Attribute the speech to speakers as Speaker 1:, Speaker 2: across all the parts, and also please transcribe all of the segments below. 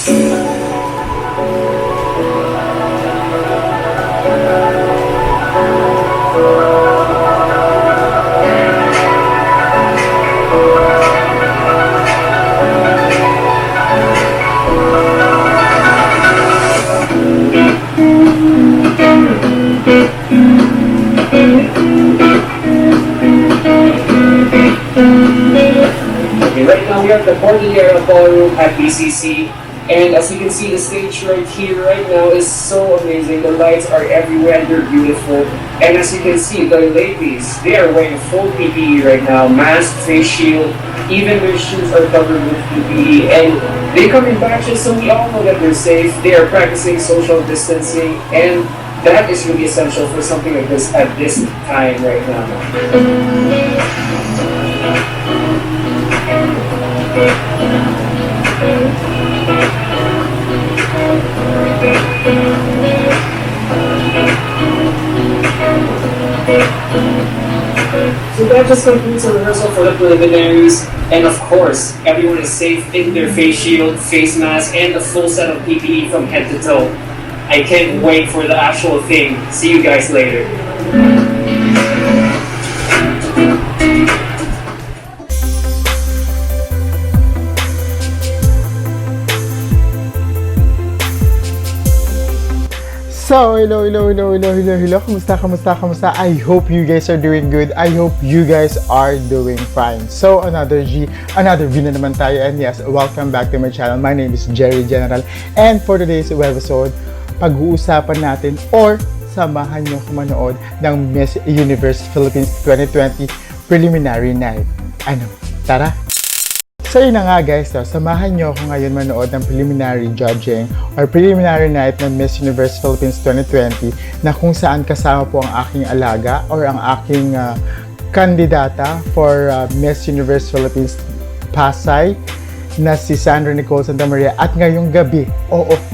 Speaker 1: Right now we are at the Cordillera Ballroom at BCC, and as you can see, the stage right here, right now, is so amazing. The lights are everywhere and they're beautiful. And as you can see, the ladies, they are wearing full PPE right now, mask, face shield, even their shoes are covered with PPE, and they come in batches, so we all know that they're safe. They are practicing social distancing, and that is really essential for something like this at this time right now. So that just concludes the rehearsal for the preliminaries, and of course, everyone is safe in their face shield, face mask, and a full set of PPE from head to toe. I can't wait for the actual thing. See you guys later.
Speaker 2: So, hello. Kamusta? I hope you guys are doing good. I hope you guys are doing fine. So, another video naman tayo. And yes, welcome back to my channel. My name is TheGeriGeneral. And for today's episode, pag-uusapan natin or samahan nyo kumanood ng Miss Universe Philippines 2020 Preliminary Night. Ano? Tara! So yun na nga guys, samahan nyo ako ngayon manood ng preliminary judging or preliminary night ng Miss Universe Philippines 2020 na kung saan kasama po ang aking alaga or ang aking kandidata for Miss Universe Philippines Pasay na si Zandra Santa Maria, at ngayong gabi,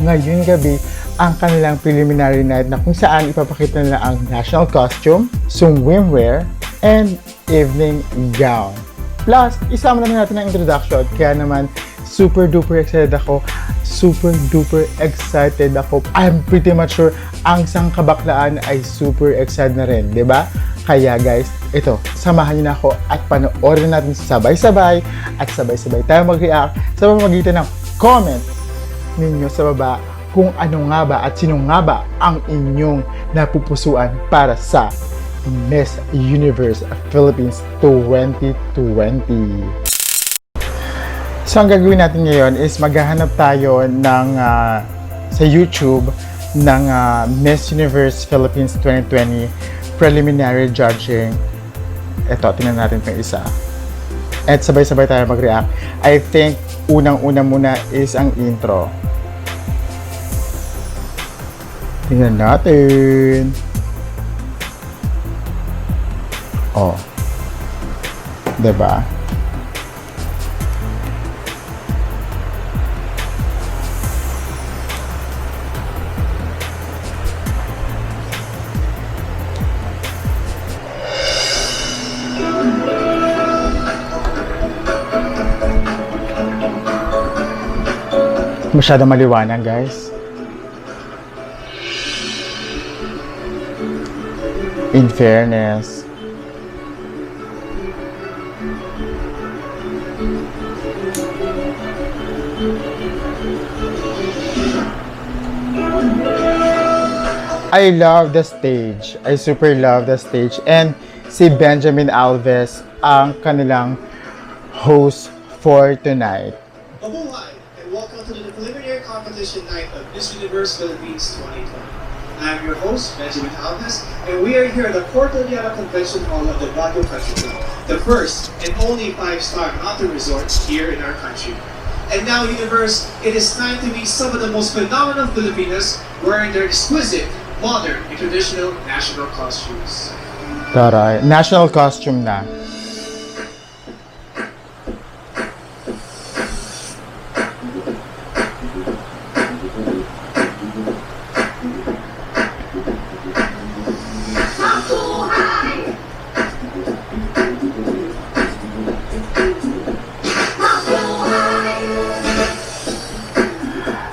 Speaker 2: ngayong gabi ang kanilang preliminary night na kung saan ipapakita nila ang national costume, swimwear, and evening gown. Plus, isama naman natin ang introduction. Kaya naman, super duper excited ako. I'm pretty much sure ang sangkabaklaan ay super excited na rin, di ba? Kaya guys, ito, samahan niyo na ako at panoorin natin sabay-sabay at sabay-sabay tayo mag-react sa pamamagitan ng comment ninyo sa baba kung ano nga ba at sino nga ba ang inyong napupusuan para sa Miss Universe Philippines 2020. So, ang gagawin natin ngayon is maghahanap tayo ng sa YouTube ng Miss Universe Philippines 2020 Preliminary Judging. Ito, tingnan natin itong isa. At sabay-sabay tayo mag-react. I think, unang-una muna is ang intro. Tingnan natin. Oh. Diba? Masyadong maliwanag, guys. In fairness. I love the stage. I super love the stage. And si Benjamin Alves ang kanilang host for tonight.
Speaker 3: Mabuhay and welcome to the preliminary competition night of Miss Universe Philippines 2020. I am your host, Benjamin Alves, and we are here at the Cordillera Convention Hall of the Baguio Country Club, the first and only 5-star mountain resort here in our country. And now, Universe, it is time to meet some of the most phenomenal Filipinas wearing their exquisite, modern, and traditional national costumes.
Speaker 2: Taray, national costume na.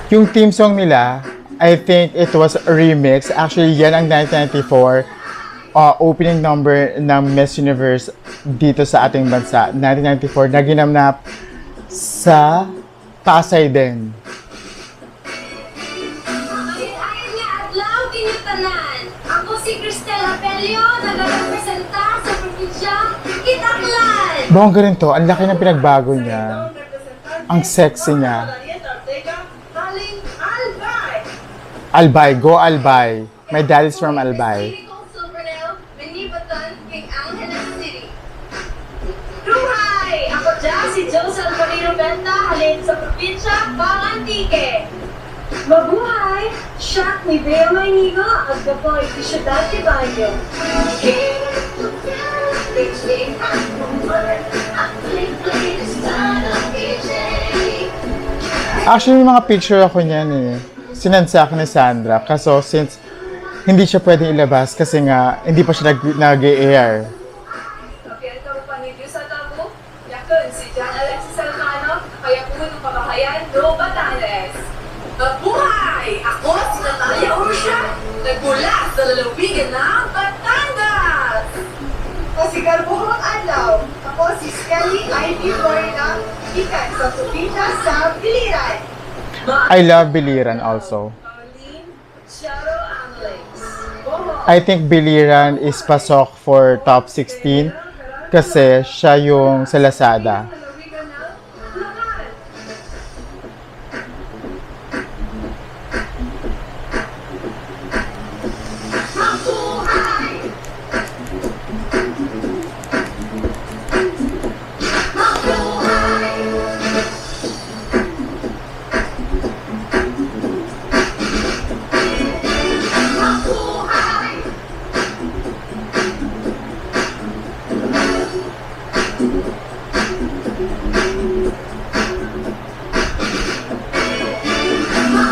Speaker 2: Yung theme song nila, I think it was a remix. Actually, yan ang 1994 opening number ng Miss Universe dito sa ating bansa. 1994 na ginamnap sa Pasay din.
Speaker 4: Ayun nga, adlaw kinitanan. Ako si Cristel Apelio, nag-representa sa probinsya Kitaklan.
Speaker 2: Bongga rin to, ang laki ng pinagbago niya. Ang sexy niya. Albay, go Albay. My dad is from Albay.
Speaker 4: Ruhay! Ako dyan si Joseph Marino Benta, halin sa probinsya Pangantique. Mabuhay! Siya ni Bea Maynigo at kapoy si Ciudad de Baño.
Speaker 2: Actually, may mga picture ako niyan eh. Sinend sa akin ni Zandra. Kaso, since hindi siya pwedeng ilabas kasi nga, hindi pa siya nag-air.
Speaker 4: Kapyan ka mo panibyo sa tabo? Yakun si John Alexis Alcano, kaya puno kabahayan, no Batanes. Mabuhay! Ako si Natalia Ursia, nagmula sa lalawigan ng Batangas!
Speaker 5: Pasigarbuhong adlaw, ako si Skelly Ivy Florida, ikan sa probinsya sa Biliran.
Speaker 2: I love Biliran also.
Speaker 4: Pauline Charo Alex.
Speaker 2: I think Biliran is pasok for top 16 kasi siya yung sa Lazada.
Speaker 4: Lalawigan ng Bulacan.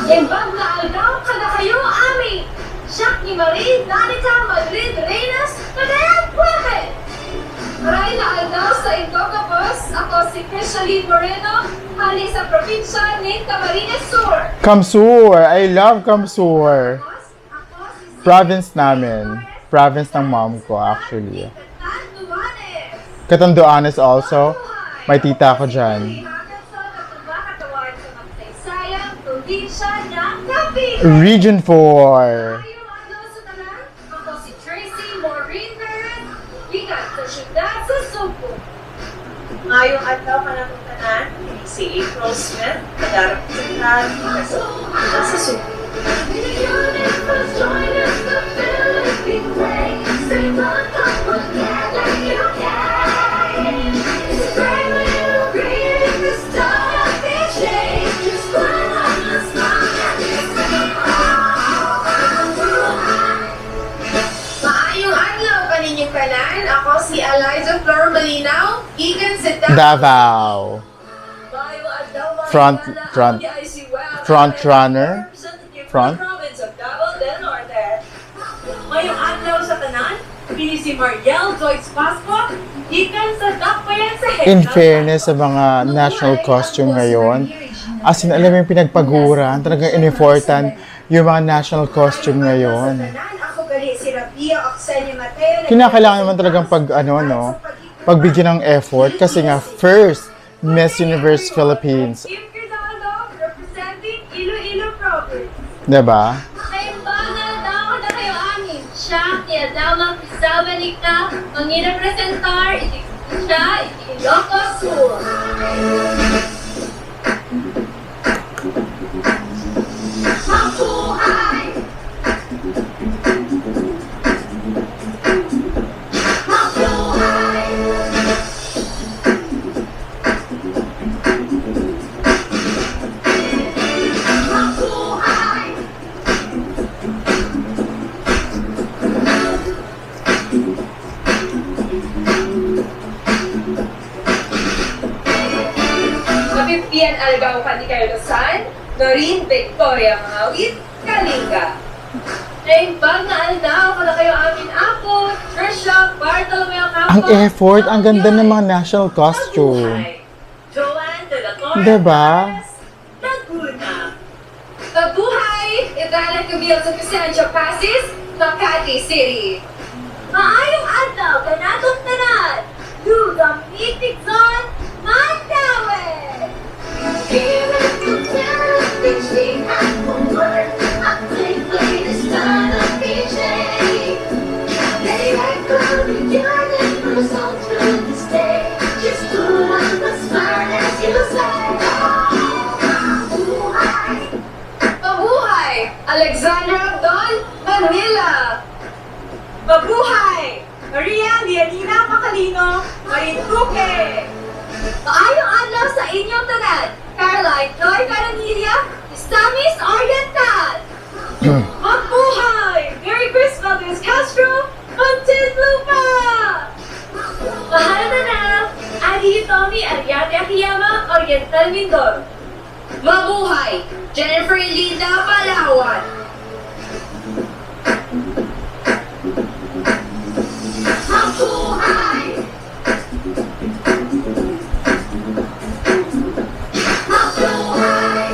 Speaker 4: Imbag na algaw kada kayo ami. Siyak ni Marie, Danica, Madrid, Reynas, Cagayan, Bueque. Maray na algaw sa Indoga Boss. Ako si Crisaline Moreno, hali sa probinsya ng Camarines Sur.
Speaker 2: Kamsur! I love Kamsur!
Speaker 4: Ako si
Speaker 2: Province namin. Province ng mom ko actually.
Speaker 4: Tanduanes.
Speaker 2: Catanduanes also. May tita ko dyan. Region 4.
Speaker 4: Ako si Tracy Maureen Perez, bigat sa syudad sa Subo.
Speaker 5: Ngayong adlaw ka na tanan, si April Smith, nag-representahan sa Subo.
Speaker 4: Maayong adlaw kaninyong kanan, ako si Eliza Flor Malinaw, gikan sa
Speaker 2: Davao. Front runner. Front.
Speaker 5: Province of Davao del Norte. Ngayong adlaw sa tanan, pili si Mariel Joyce Pasco, ikan sa Dakbayan sa
Speaker 2: In fairness sa mga national costume ngayon, as in, alam mo yung pinagpaguran, talagang in-important yung mga national costume ngayon.
Speaker 5: Ako gali si Rabia Oxenia Mateo.
Speaker 2: Kinakailangan naman talagang pagbigyan ng effort kasi nga first Miss Universe Philippines,
Speaker 4: Kim Crisalo, representing Iloilo Province.
Speaker 2: 'di ba?
Speaker 4: Naimbangan daw na kayo amin. Siya, kaya daw magpisawanika, mangirepresentar, siya, Ilocos Sur. Mapiptian algaw ka ni Carlosan, Noreen Victoria Mawit, Kalinga. Naimbang na aldaw ka na kayo amin ako, Trisha, Bartolomeo Campos.
Speaker 2: Ang effort, ang ganda ng mga national costume.
Speaker 5: Joanne de la Torre.
Speaker 2: 'Di ba?
Speaker 5: Laguna.
Speaker 4: Mabuhay! Ivana Camille sa Pasay, Pasay, Makati City. Maayong adlaw kanatong tanan. Dugang mitig zon, Mandawe! Here at the town, reaching out for work. I play the start of DJ. They like going yearning for song through this day. Just put on the smile as you say. Mabuhay! Alexandra Don, Manila!
Speaker 5: Mabuhay! Maria Lianina Macalino, Marinduque!
Speaker 4: Maayong adlaw sa inyong tanan! Caroline Joy Caranilia, Stamis Oriental!
Speaker 5: Mabuhay! Merry Christmas, Miss Castro, Muntinlupa!
Speaker 4: Mahal na na! Adi Tommy Ariate Akiyama, Oriental Mindoro. Mabuhay! Jennifer Linda Palawan. Mabuhay! Mabuhay!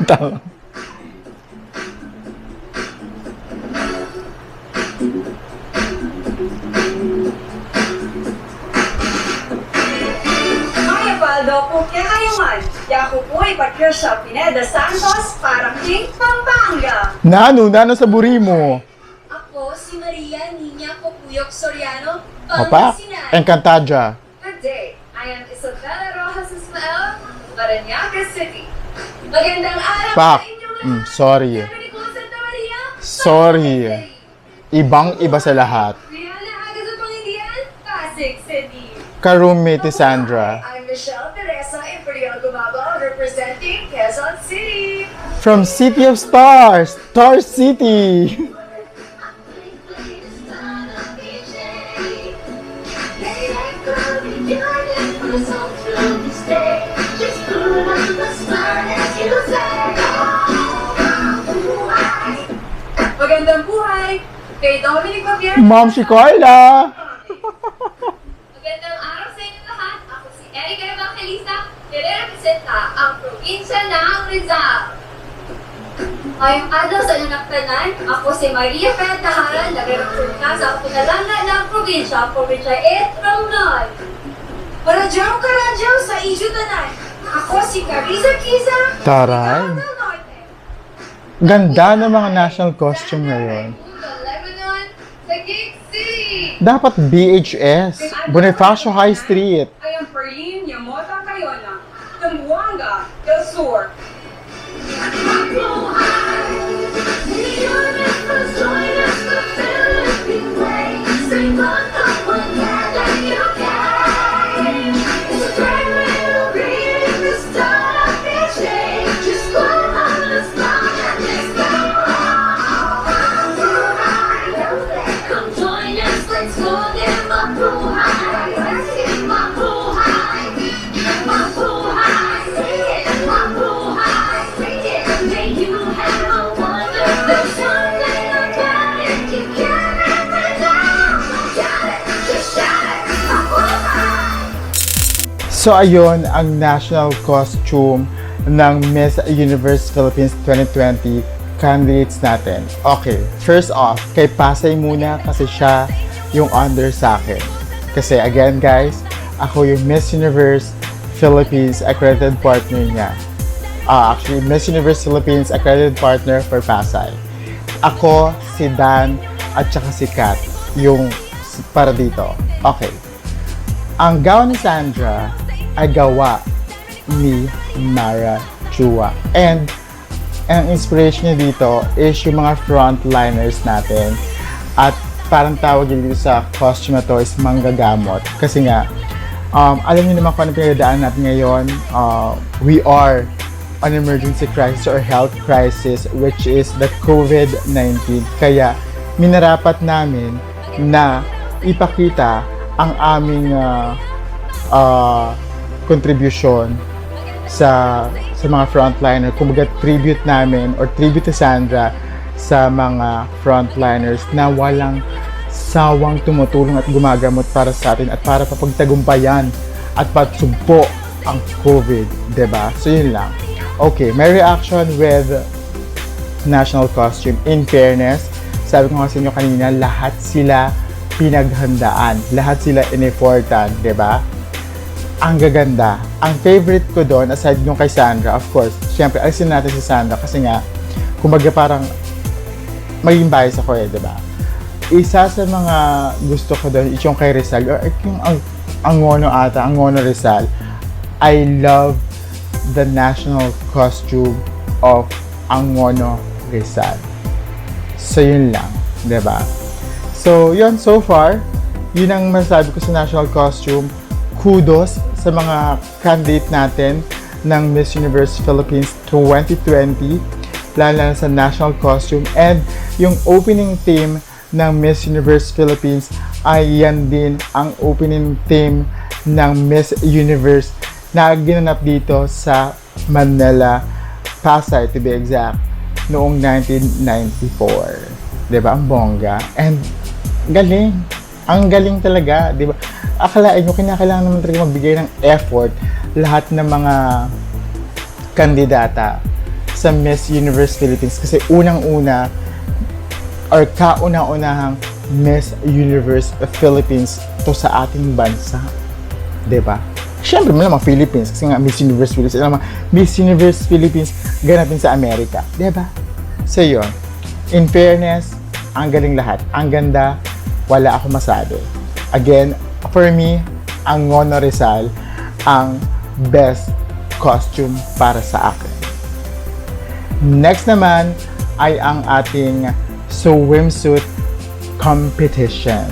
Speaker 2: Tama.
Speaker 5: Maya Baldo po kaya kayaman. Yaku po ay Patricia Pineda Santos, parang King Pampanga.
Speaker 2: Nano sa buri mo.
Speaker 4: Ako si Maria Nina Popuyok Soriano,
Speaker 2: Opa,
Speaker 4: Pangasinan.
Speaker 2: Encantadia.
Speaker 4: Good day. I am Isabella Rojas Ismael, Parañaque City. Magandang araw
Speaker 2: Pak.
Speaker 4: sa inyong lahat.
Speaker 2: Sorry.
Speaker 4: Jeffrey Nicole Santa Maria,
Speaker 2: Sorry. Ibang-iba sa lahat.
Speaker 4: Rihanna Agas sa Pangilian, Pasig City.
Speaker 2: Ka-roommate ni Zandra.
Speaker 4: I'm Michelle Teresa Imperial Gumaba, representing Quezon City.
Speaker 2: From City of Stars, Star City.
Speaker 4: Magandang buhay! Kay Dominic Javier.
Speaker 2: Ma'am si Carla.
Speaker 4: Magandang araw sa inyo lahat. Ako si Erika Evangelista, nire-representa ang probinsya ng Rizal. Ngayong adlaw sa nanaktanan, ako si Maria Pentaharan, nagre-representa sa Punalanga ng probinsya 8 Romnon. Maradyaw karadyaw sa Ijudanan. Ako si Carissa Kiza,
Speaker 2: Taray.
Speaker 4: Rizal del Norte.
Speaker 2: Ganda ng mga national costume ngayon.
Speaker 4: Lebanon, Taguig City.
Speaker 2: Dapat BHS, Bonifacio High Street.
Speaker 5: I am Perlin Yamota Cayona, Zamboanga del Sur.
Speaker 2: So ayun ang national costume ng Miss Universe Philippines 2020 candidates natin. Okay, first off, kay Pasay muna kasi siya yung under sa akin. Kasi again guys, ako yung Miss Universe Philippines accredited partner niya. Actually, Miss Universe Philippines accredited partner for Pasay. Ako, si Dan, at saka si Kat, yung para dito. Okay. Ang gown ni Zandra ay gawa ni Mara Chua. And ang inspiration niya dito is yung mga frontliners natin. At parang tawag dito sa costume na to is manggagamot. Kasi nga, alam niyo naman kung ano pinagdadaan natin ngayon. We are an emergency crisis or health crisis, which is the COVID-19. Kaya minarapat namin na ipakita ang aming contribution sa mga frontliner. Kumbaga tribute namin or tribute to Zandra sa mga frontliners na walang sawang tumutulong at gumagamot para sa atin at para papagtagumpayan at patsugpo ang COVID, diba? So yun lang. Okay, may reaction with national costume. In fairness, sabi ko nga sa inyo kanina, lahat sila pinaghandaan. Lahat sila in-effortan, diba? Ang gaganda. Ang favorite ko doon, aside yung kay Zandra, of course, syempre, alisin natin si Zandra kasi nga, kumbaga parang maging bias ako diba? Isa sa mga gusto ko doon, yung kay Rizal, or yung ang Ngono Rizal, I love the national costume of Ngono Rizal. So, yun lang, diba? So, yun, so far, yun ang masasabi ko sa national costume. Kudos sa mga candidate natin ng Miss Universe Philippines 2020, lalo sa national costume. And yung opening theme ng Miss Universe Philippines ay yan din ang opening theme ng Miss Universe na ginanap dito sa Manila, Pasay to be exact, noong 1994. Diba? Ang bongga. And galing. Ang galing talaga. Diba? Akalain nyo, kinakailangan naman talaga magbigay ng effort lahat ng mga kandidata sa Miss Universe Philippines kasi unang-una or kauna-unahang Miss Universe Philippines to sa ating bansa. Diba? Siyempre, mga Philippines kasi nga Miss Universe Philippines. Miss Universe Philippines ganapin sa Amerika. Diba? So yun. In fairness, ang galing lahat. Ang ganda, wala ako masabi. Again, for me, ang Ngono Rizal ang best costume para sa akin. Next naman ay ang ating swimsuit competition.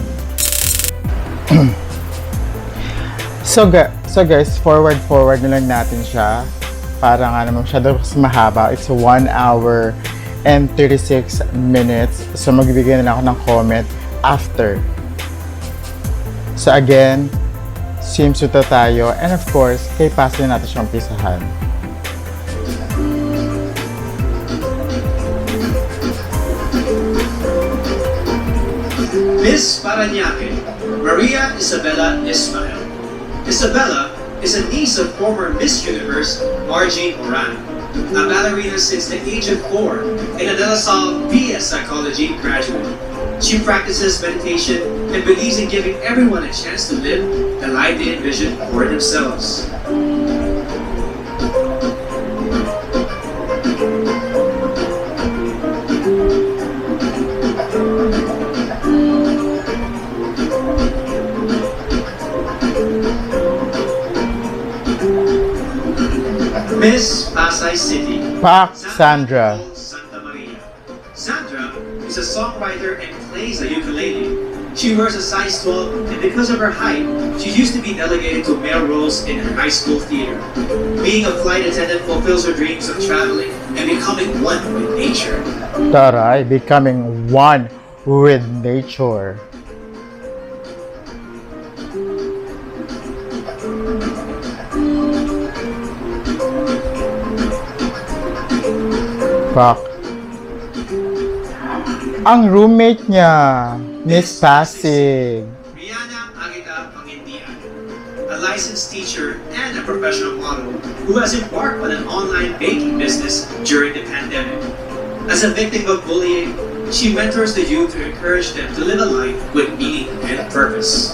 Speaker 2: So guys, forward na lang natin siya para nga naman masyado mahaba. It's 1 hour and 36 minutes. So magbibigay na lang ako ng comment after. So again, swimsuit na tayo. And of course, kay Pasay natin siyang pisahan.
Speaker 3: Miss Parañaque, Maria Isabella Ismael. Isabella is a niece of former Miss Universe, Margie Moran, a ballerina since the age of 4 and a De La Salle BS Psychology graduate. She practices meditation and believes in giving everyone a chance to live the life they envision for themselves. Miss Pasay City.
Speaker 2: Pak Zandra.
Speaker 3: Santa Maria. Zandra is a songwriter and plays a ukulele. She wears a size 12 and because of her height, she used to be delegated to male roles in her high school theater. Being a flight attendant fulfills her dreams of traveling and becoming one with nature.
Speaker 2: Taray, becoming one with nature. Pak. Ang roommate niya, Miss Pasig.
Speaker 3: Rihanna Agita Pangindian, a licensed teacher and a professional model who has embarked on an online baking business during the pandemic. As a victim of bullying, she mentors the youth to encourage them to live a life with meaning and purpose.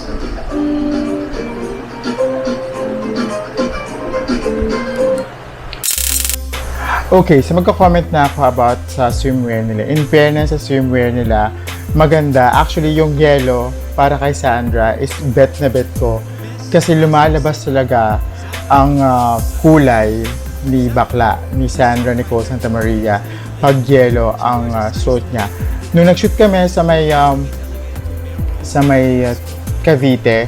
Speaker 2: Okay, so magko-comment na ako about sa swimwear nila. In fairness, sa swimwear nila, maganda. Actually, yung yellow para kay Zandra is bet na bet ko. Kasi lumalabas talaga ang kulay ni bakla, ni Zandra Nicole Santa Maria pag yellow ang suot niya. Nung nag-shoot kami sa may Cavite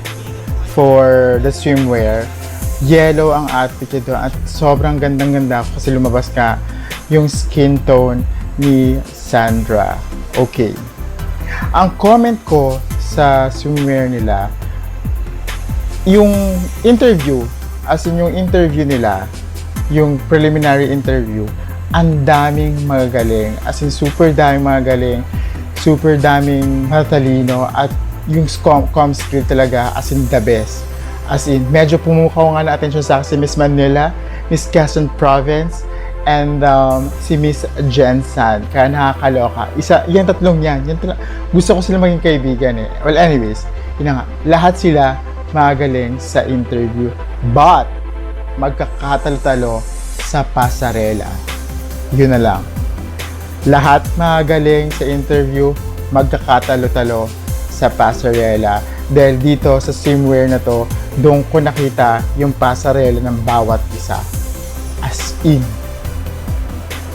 Speaker 2: for the swimwear, yellow ang outfit niya doon at sobrang gandang-ganda kasi lumabas ka yung skin tone ni Zandra. Okay. Ang comment ko sa swimwear nila, yung interview, as in yung interview nila, yung preliminary interview, ang daming magagaling, as in super daming magagaling. super daming matalino at yung com skill talaga as in the best. As in, medyo pumukaw nga na attention sa akin si Miss Manila, Miss Quezon Province, and si Miss Jensen. Kaya nakakaloka. Yan tatlong yan. Gusto ko sila maging kaibigan eh. Well, anyways, yun nga. Lahat sila magaling sa interview. But, magkakatalo-talo sa pasarela. Yun na lang. Lahat magaling sa interview, magkakatalo-talo sa pasarela. Dahil dito sa swimwear na to, doon ko nakita yung pasarela ng bawat isa. As in.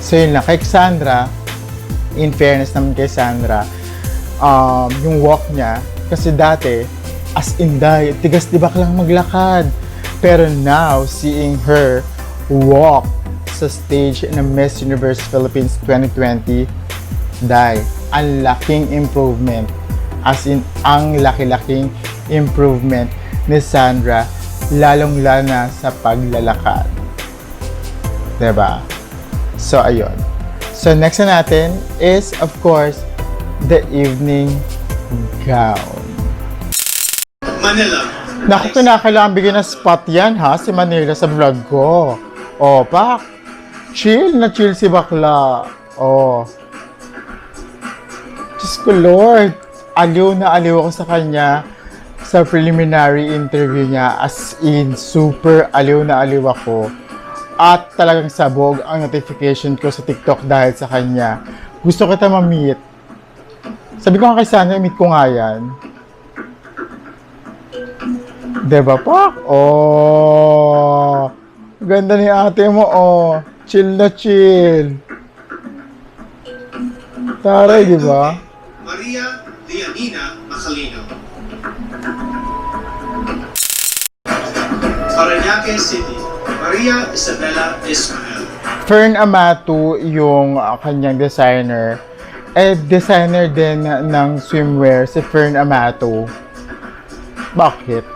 Speaker 2: So yun lang. Kay Zandra, in fairness naman kay Zandra, yung walk niya, kasi dati, as in tigas-tibak lang maglakad. Pero now, seeing her walk sa stage ng Miss Universe Philippines 2020, ang laking improvement. As in, ang laki-laking improvement ni Zandra, lalong-lalo na sa paglalakad. Diba? So, ayun. So, next na natin is, of course, the evening gown.
Speaker 3: Manila.
Speaker 2: Naku, kinakailangan bigyan ng spot yan ha, si Manila sa vlog ko. O, pak. Chill na chill si bakla. O. Diyos ko, Lord. Aliw na aliw ako sa kanya sa preliminary interview niya. As in, super aliw na aliw ako. At talagang sabog ang notification ko sa TikTok dahil sa kanya. Gusto kita ma-meet. Sabi ko nga kay Sana, meet ko nga yan. Diba pa? Oh, ganda ni ate mo, oh. Chill na chill. Taray, diba?
Speaker 3: Maria Lianina Macalino. Parañaque City. Maria Isabella Ismael.
Speaker 2: Fern Amato yung kanyang designer. Designer din ng swimwear si Fern Amato. Bakit?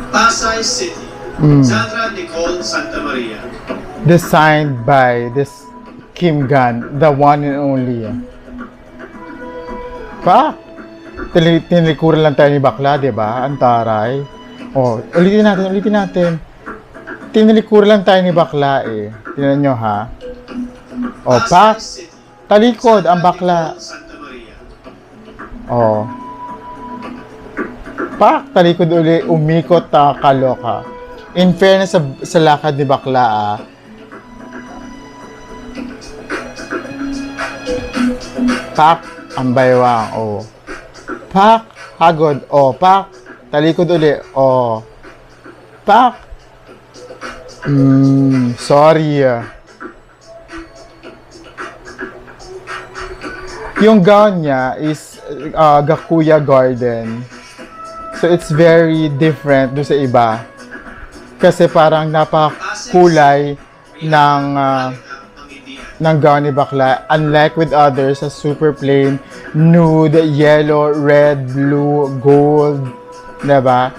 Speaker 3: Pasay City. Zandra Nicole Santa Maria.
Speaker 2: Designed by this Kim Gun, the one and only. Pa? Tinilikuran lang tayo ni bakla, di ba? Ang taray. Oh, ulitin natin. Tinilikuran lang tayo ni bakla eh. Tingnan nyo ha. Oh, pa? Talikod ang bakla. Oh. Pak, talikod uli, umikot, kaloka. In fairness sa lakad ni bakla, Pak, ang baywang, oh. Pak, hagod, oh. Pak, talikod uli, oh. Pak. Sorry. Yung gown niya is Gakuya Garden. So, it's very different doon sa iba. Kasi parang napakulay ng gown ni bakla. Unlike with others, sa super plain, nude, yellow, red, blue, gold. Diba?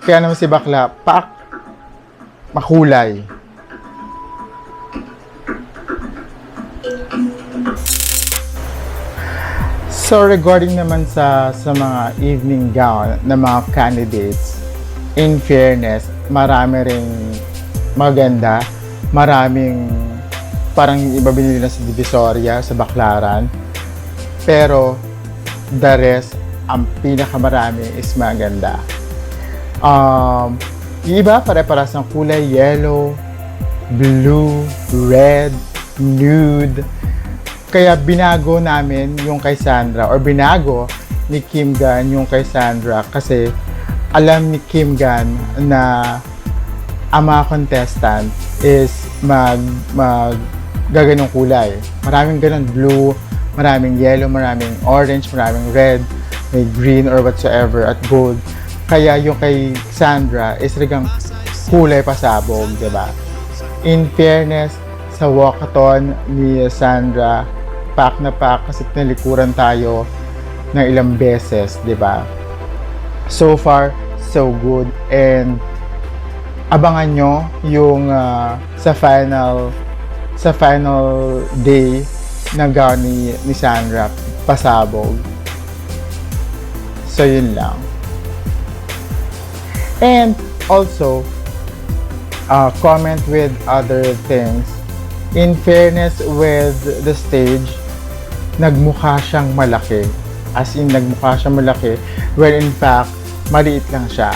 Speaker 2: Kaya naman si bakla, pak, makulay. So regarding naman sa mga evening gown ng mga candidates, in fairness, marami ring maganda, maraming parang iba binili na sa Divisoria, sa Baclaran, pero the rest, ang pinakamarami is maganda. Yung iba pare-paras ng kulay, yellow, blue, red, nude. Kaya binago namin yung kay Zandra, or binago ni Kim Gun yung kay Zandra, kasi alam ni Kim Gun na ang mga contestant is gaganong kulay. Maraming ganun, blue, maraming yellow, maraming orange, maraming red. may green or whatsoever at gold. Kaya yung kay Zandra is talagang kulay pasabog, diba? In fairness, sa walkathon ni Zandra, pack na pack kasi tinalikuran tayo ng ilang beses, diba? So far, so good. And abangan nyo yung sa final day ng gown ni Zandra, pasabog. So yun lang. And also, comment with other things. In fairness with the stage, nagmukha siyang malaki. As in, nagmukha siyang malaki. Where in fact, maliit lang siya.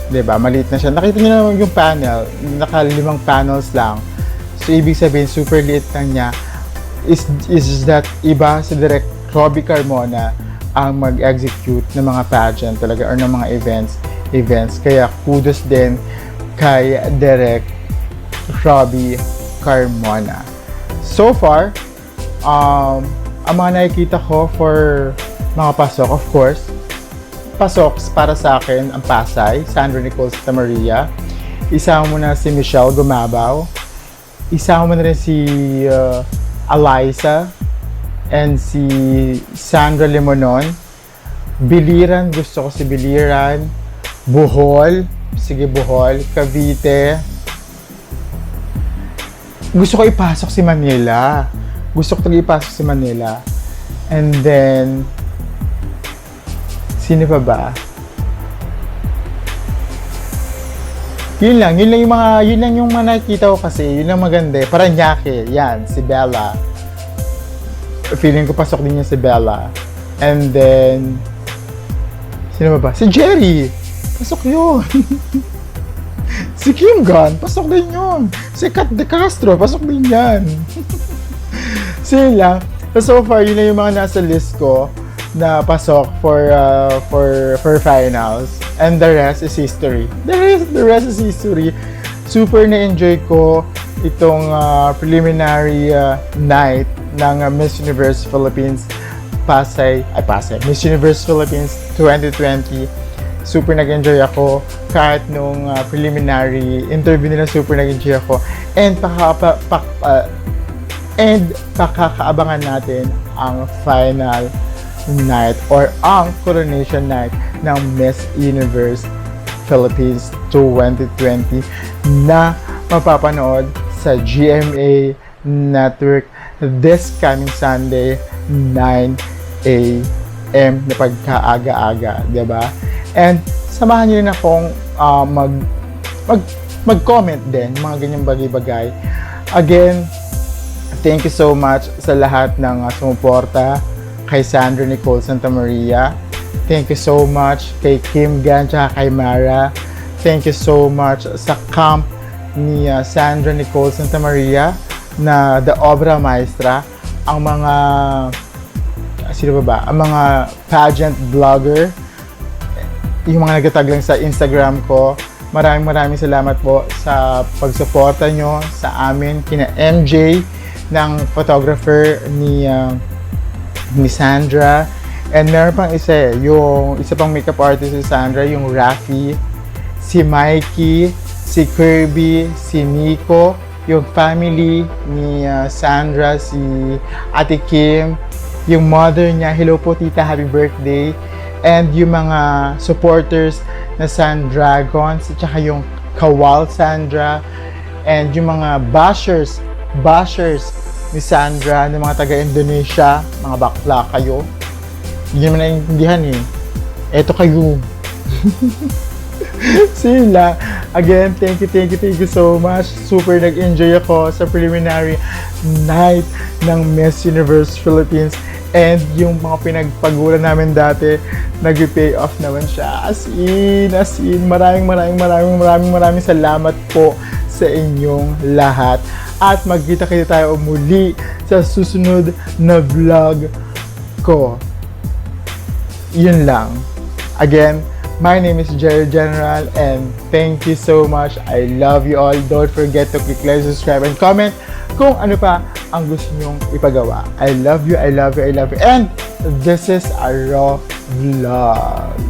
Speaker 2: Diba? Maliit na siya. Nakita niyo naman yung panel. Naka-5 panels lang. So, ibig sabihin, super liit lang niya. Is that iba si Direct Robbie Carmona ang mag-execute ng mga pageant talaga or ng mga events. Kaya kudos din kay Direct Robbie Carmona. So far, ang mga nakikita ko for mga pasok, of course, pasok para sa akin ang Pasay, Sandra Nicole Santa Maria. Isama mo na si Michelle Gumabaw. Isama mo na rin si Eliza and si Sandra Limonon. Biliran, gusto ko si Biliran. Bohol, sige Bohol. Cavite. Gusto ko ipasok si Manila. Gusto ko talaga ipasok si Manila. And then, sino pa ba? Yun lang yung mga nakikita ko kasi, yun lang maganda. Paranaque, yan, si Bella. Feeling ko pasok din niya si Bella. And then, sino ba? Si Geri! Pasok yun! Si Kim Gunn, pasok din yun! Si Kat De Castro, pasok din yan! So yun lang. So far, yun lang yung mga nasa list ko na pasok for finals. And the rest is history. The rest is history. Super na-enjoy ko itong preliminary night ng Miss Universe Philippines Pasay, Miss Universe Philippines 2020. Super nag-enjoy ako kahit nung preliminary interview nila, super nag-enjoy ako. And pakakaabangan natin ang final night or ang coronation night ng Miss Universe Philippines 2020 na mapapanood sa GMA Network this coming Sunday 9 a.m. na pagkaaga-aga, diba? And samahan niyo rin akong mag-comment din mga ganyang bagay-bagay. Again, thank you so much sa lahat ng sumuporta kay Sandra Nicole Santa Maria. Thank you so much kay Kim Gan at kay Mara. Thank you so much sa camp ni Sandra Nicole Santa Maria na The Obra Maestra. Ang mga ang mga pageant vlogger, yung mga nagtatag lang sa Instagram ko. Maraming salamat po sa pagsuporta nyo sa amin, kina MJ ng photographer ni Zandra. And meron pang isa yung isa pang makeup artist si Zandra, yung Rafi, si Mikey, si Kirby, si Nico, yung family ni Zandra, si Ate Kim, yung mother niya, hello po tita, happy birthday. And yung mga supporters na Sandragons, at saka yung Kawal Sandra, and yung mga bashers ni Sandra, ng mga taga-Indonesia, mga bakla kayo. Hindi naman naiintindihan eh. Eto kayo. Sila. Again, thank you so much. Super nag-enjoy ako sa preliminary night ng Miss Universe Philippines. And yung mga pinagpagulan namin dati, nag-pay off naman siya. As in, maraming salamat po sa inyong lahat. At magkita-kita tayo muli sa susunod na vlog ko. Yun lang. Again, my name is TheGeriGeneral and thank you so much. I love you all. Don't forget to click like, subscribe, and comment kung ano pa ang gusto nyong ipagawa. I love you. And this is a raw Vlog.